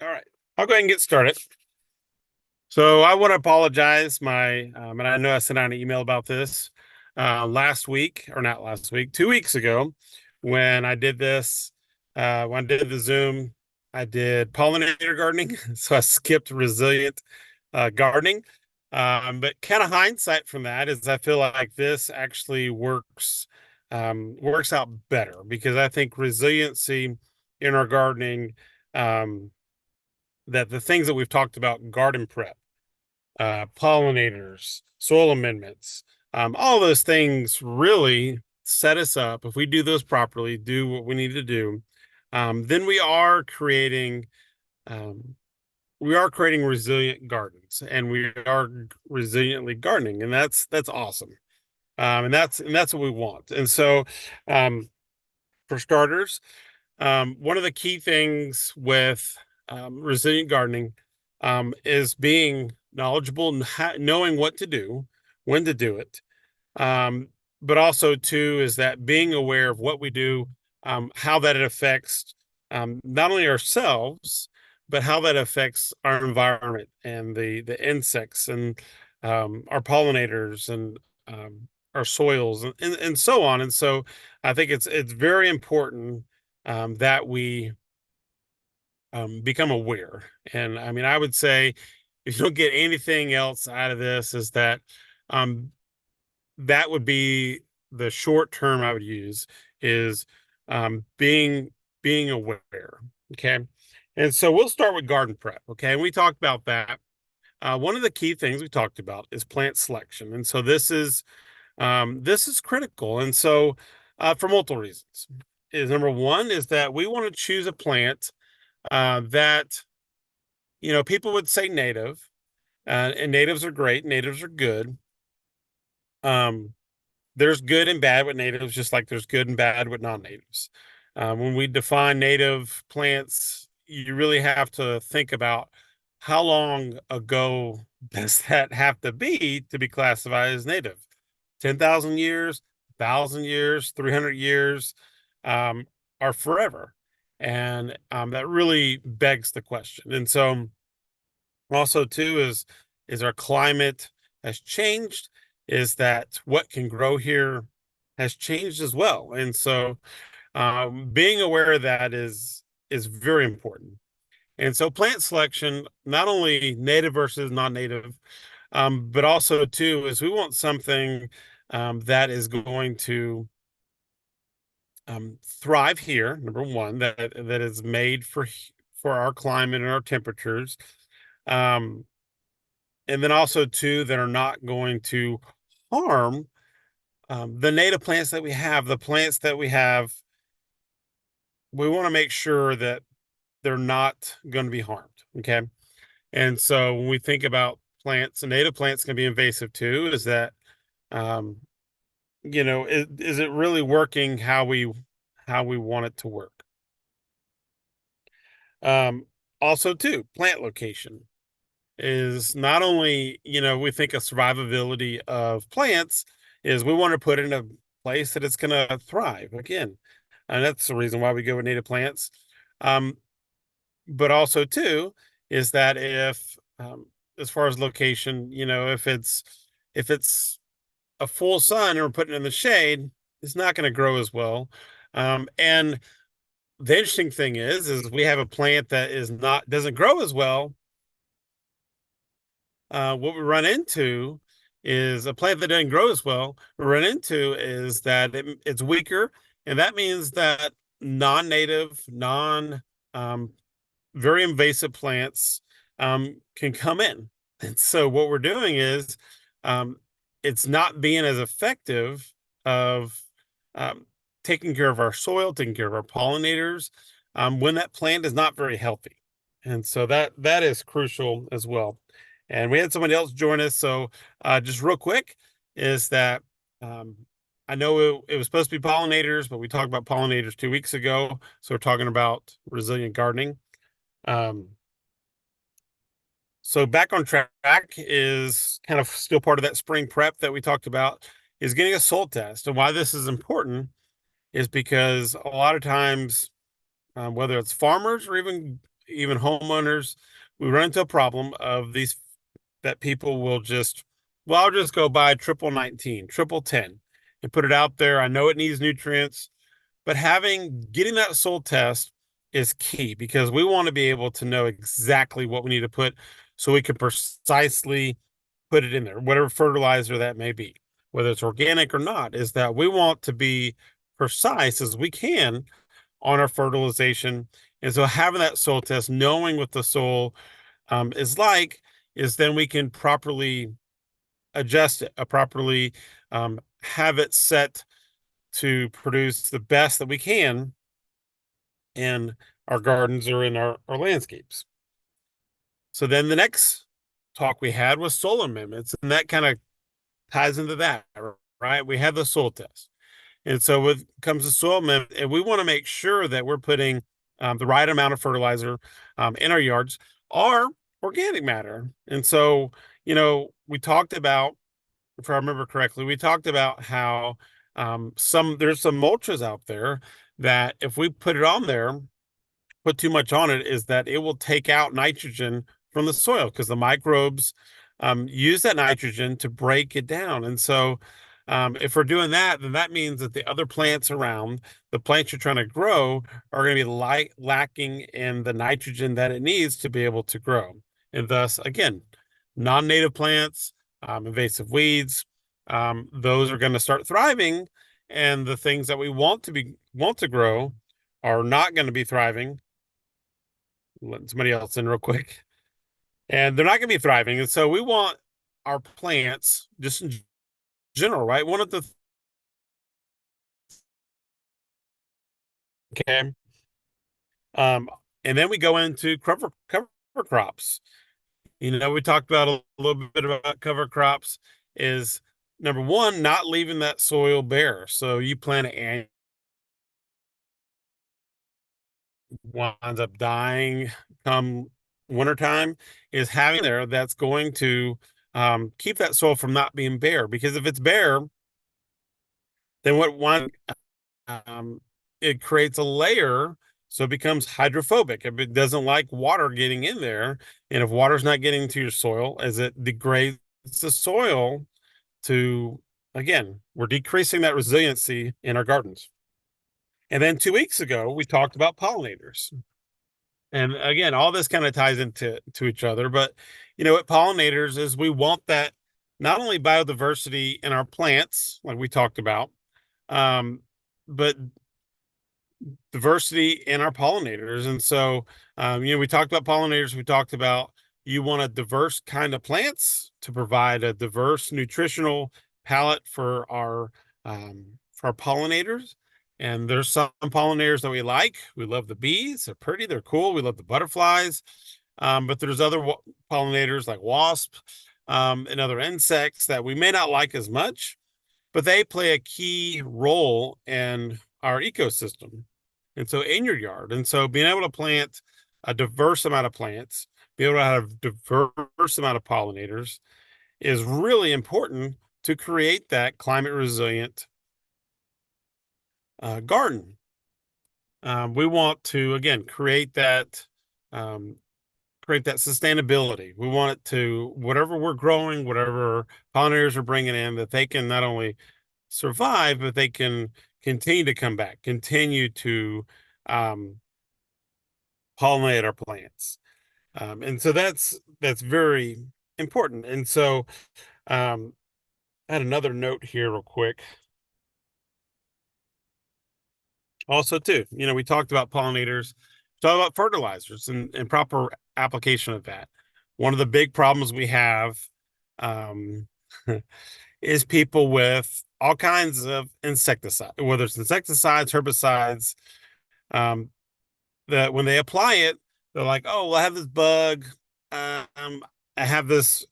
All right, I'll go ahead and get started. So I want to apologize. And I know I sent out an email about this last week, or not last week, 2 weeks ago, when I did this. When I did the Zoom, I did pollinator gardening, so I skipped resilient gardening. But kind of hindsight from that is I feel like this actually works out better because I think resiliency in our gardening. Um, that the things that we've talked about, garden prep, pollinators, soil amendments, all those things really set us up. If we do those properly, do what we need to do, then um, we are creating resilient gardens, and we are resiliently gardening, and that's awesome. And that's what we want. And so, um, for starters, one of the key things with resilient gardening is being knowledgeable and knowing what to do, when to do it. Um, but also, too, is that being aware of what we do, how that it affects not only ourselves, but how that affects our environment and the insects and our pollinators and our soils and so on. And so, I think it's very important that we become aware. And I mean, I would say if you don't get anything else out of this, is that um, that would be the short term I would use is being aware. Okay. And so we'll start with garden prep. Okay. And we talked about that. One of the key things we talked about is plant selection. And so this is critical. And so for multiple reasons is number one is that we want to choose a plant that people would say native, and natives are great. Natives are good. Um, there's good and bad with natives, just like there's good and bad with non-natives. When we define native plants, you really have to think about how long ago does that have to be classified as native? 10,000 years, 1,000 years, 300 years, um, are forever. And that really begs the question. And so also too is our climate has changed, is that what can grow here has changed as well. And so being aware of that is very important. And so plant selection, not only native versus non-native, but also too is we want something that is going to thrive here. Number one, that is made for our climate and our temperatures, um, and then also too that are not going to harm the native plants that we have. The plants that we have, we want to make sure that they're not going to be harmed. Okay, and so when we think about plants, and native plants can be invasive too. Is that um, is it really working how we want it to work? Um, Also, too, plant location is not only, we think of survivability of plants is we want to put it in a place that it's going to thrive again. And that's the reason why we go with native plants. Um, but also, too, is that if, as far as location, if it's a full sun and we're putting it in the shade, it's not going to grow as well. And the interesting thing is we have a plant that doesn't grow as well. What we run into is a plant that doesn't grow as well. We run into is that it's weaker, and that means that non-native, non very invasive plants can come in. And so what we're doing is um, it's not being as effective of um, taking care of our soil, taking care of our pollinators when that plant is not very healthy. And so that is crucial as well. And we had somebody else join us. So just real quick is that um, I know it was supposed to be pollinators, but we talked about pollinators 2 weeks ago. So we're talking about resilient gardening. Um, so back on track is kind of still part of that spring prep that we talked about is getting a soil test. And why this is important is because a lot of times, whether it's farmers or even even homeowners, we run into a problem of these that people will just, well, I'll just go buy triple 19, triple 10 and put it out there. I know it needs nutrients, but getting that soil test is key because we want to be able to know exactly what we need to put so we can precisely put it in there, whatever fertilizer that may be, whether it's organic or not, is that we want to be precise as we can on our fertilization. And so having that soil test, knowing what the soil is like, is then we can properly adjust it, properly have it set to produce the best that we can in our gardens or in our landscapes. So then the next talk we had was soil amendments, and that kind of ties into that, right? We have the soil test. And so when it comes to soil amendment, and we want to make sure that we're putting the right amount of fertilizer in our yards or organic matter. And so, we talked about, if I remember correctly, we talked about how there's some mulches out there that if we put it on there, put too much on it, is that it will take out nitrogen from the soil because the microbes use that nitrogen to break it down. And so if we're doing that, then that means that the other plants around, the plants you're trying to grow, are going to be lacking in the nitrogen that it needs to be able to grow. And thus, again, non-native plants, invasive weeds, those are going to start thriving, and the things that we want to grow are not going to be thriving. Let somebody else in real quick. And they're not going to be thriving. And so we want our plants, just in general, right? One of the okay. And then we go into cover crops. We talked about a little bit about cover crops. Is number one, not leaving that soil bare. So you plant it winds up dying come wintertime, is having there that's going to keep that soil from not being bare. Because if it's bare, then it creates a layer, so it becomes hydrophobic. If it doesn't like water getting in there, and if water's not getting into your soil, as it degrades the soil to, again, we're decreasing that resiliency in our gardens. And then 2 weeks ago, we talked about pollinators. And again, all this kind of ties into each other. But what pollinators is, we want that not only biodiversity in our plants, like we talked about, but diversity in our pollinators. And so, we talked about pollinators. We talked about you want a diverse kind of plants to provide a diverse nutritional palette for our pollinators. And there's some pollinators that we like. We love the bees. They're pretty. They're cool. We love the butterflies. But there's other pollinators like wasps and other insects that we may not like as much, but they play a key role in our ecosystem. And so in your yard. And so being able to plant a diverse amount of plants, be able to have a diverse amount of pollinators is really important to create that climate resilient garden. We want to, again, create that sustainability. We want it to, whatever we're growing, whatever pollinators are bringing in, that they can not only survive, but they can continue to come back, continue to pollinate our plants. And so that's very important. And so I had another note here real quick. Also, too, we talked about pollinators, talked about fertilizers and proper application of that. One of the big problems we have is people with all kinds of insecticides, whether it's insecticides, herbicides, that when they apply it, they're like, oh, well, I have this bug. I have this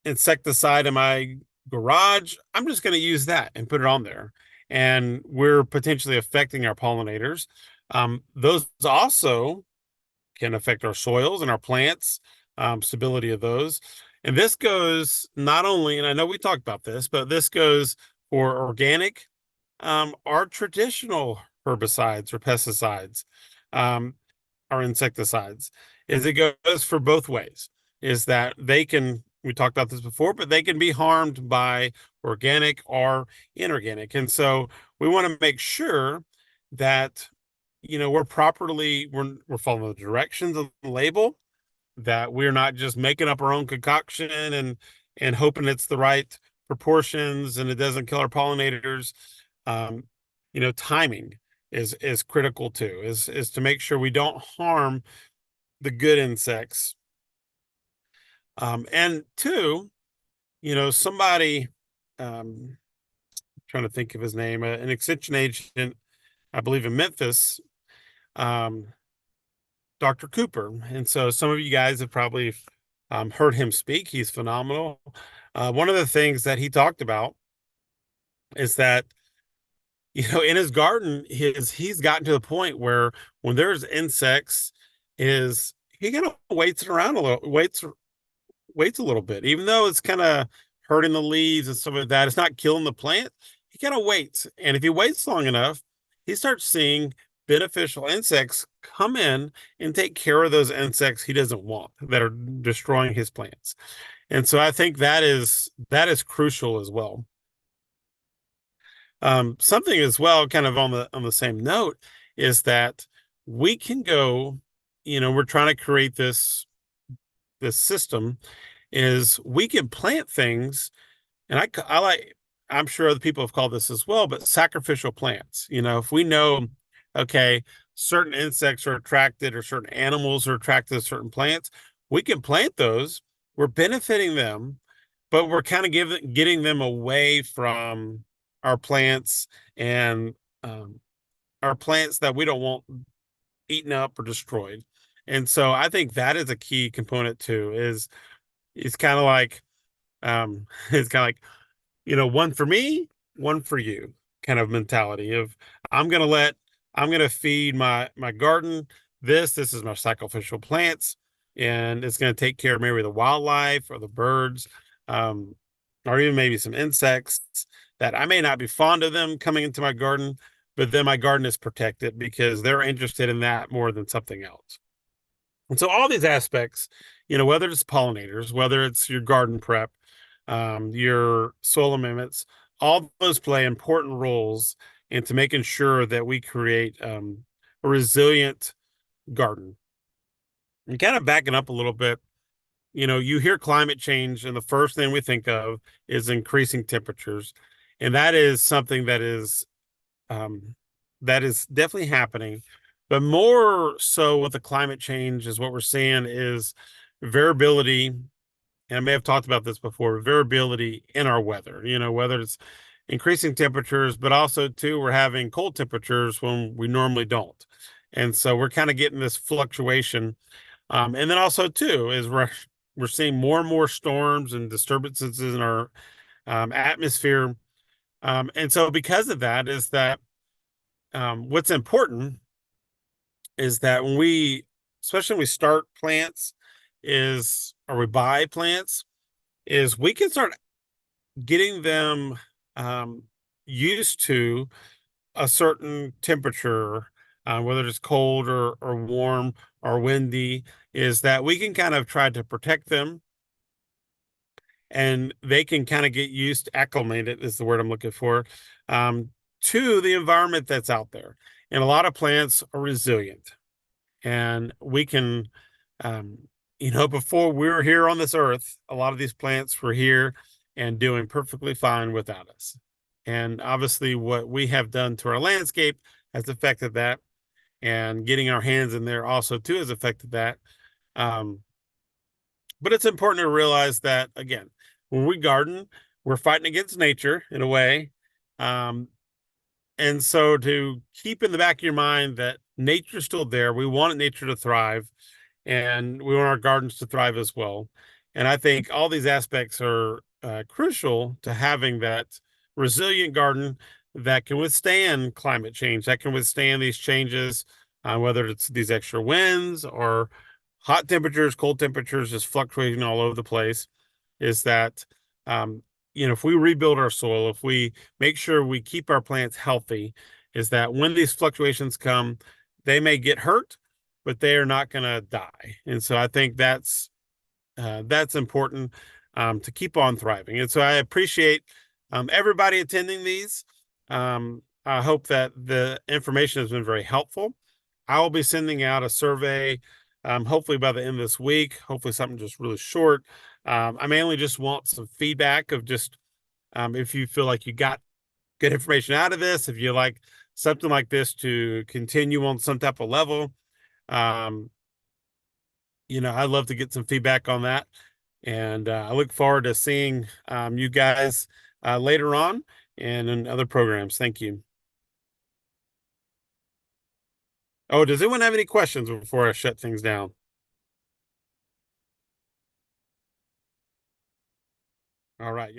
insecticide in my garage. I'm just going to use that and put it on there. And we're potentially affecting our pollinators. Those also can affect our soils and our plants, stability of those. And this goes not only, and I know we talked about this, but this goes for organic, or traditional herbicides or pesticides. our insecticides is it goes for both ways. Is that they can, we talked about this before, but they can be harmed by organic or inorganic. And so we want to make sure that, we're following the directions of the label, that we're not just making up our own concoction and hoping it's the right proportions and it doesn't kill our pollinators. Um, timing is critical too, is to make sure we don't harm the good insects. And two, somebody, trying to think of his name, an extension agent, I believe in Memphis, um, Dr. Cooper. And so some of you guys have probably heard him speak. He's phenomenal. One of the things that he talked about is that, in his garden, he's gotten to the point where when there's insects, is he kind of waits a little bit, even though it's kind of hurting the leaves and stuff like that. It's not killing the plant. He kind of waits. And if he waits long enough, he starts seeing beneficial insects come in and take care of those insects he doesn't want that are destroying his plants. And so I think that is crucial as well. Something as well, kind of on the same note, is that we can go, we're trying to create this system, is we can plant things, and I'm sure other people have called this as well, but sacrificial plants. If we know, okay, certain insects are attracted or certain animals are attracted to certain plants, we can plant those. We're benefiting them, but we're kind of getting them away from our plants and our plants that we don't want eaten up or destroyed. And so I think that is a key component too, is it's kind of like it's kind of like, one for me, one for you kind of mentality of I'm gonna feed my garden. This is my sacrificial plants, and it's gonna take care of maybe the wildlife or the birds, um, or even maybe some insects that I may not be fond of them coming into my garden, but then my garden is protected because they're interested in that more than something else. And so all these aspects, whether it's pollinators, whether it's your garden prep, your soil amendments, all those play important roles into making sure that we create a resilient garden. And kind of backing up a little bit, you hear climate change, and the first thing we think of is increasing temperatures. And that is something that is definitely happening. But more so with the climate change is what we're seeing is variability. And I may have talked about this before, variability in our weather, whether it's increasing temperatures, but also too, we're having cold temperatures when we normally don't. And so we're kind of getting this fluctuation. And then also too, is we're seeing more and more storms and disturbances in our atmosphere. And so because of that is that what's important is that especially when we start plants or we buy plants, is we can start getting them used to a certain temperature, whether it's cold or warm or windy, is that we can kind of try to protect them, and they can kind of get used, acclimated is the word I'm looking for, to the environment that's out there. And a lot of plants are resilient, and we can, before we were here on this earth, a lot of these plants were here and doing perfectly fine without us. And obviously what we have done to our landscape has affected that, and getting our hands in there also too has affected that. But it's important to realize that, again, when we garden, we're fighting against nature in a way. And so to keep in the back of your mind that nature's still there, we want nature to thrive, and we want our gardens to thrive as well. And I think all these aspects are crucial to having that resilient garden that can withstand climate change, that can withstand these changes, whether it's these extra winds or hot temperatures, cold temperatures, just fluctuating all over the place. Is that if we rebuild our soil, if we make sure we keep our plants healthy, is that when these fluctuations come, they may get hurt, but they are not going to die. And so I think that's important to keep on thriving. And so I appreciate everybody attending these. I hope that the information has been very helpful. I will be sending out a survey, hopefully by the end of this week, hopefully something just really short. I mainly just want some feedback of just if you feel like you got good information out of this, if you like something like this to continue on some type of level. Um, I'd love to get some feedback on that. And I look forward to seeing you guys later on and in other programs. Thank you. Oh, does anyone have any questions before I shut things down? All right.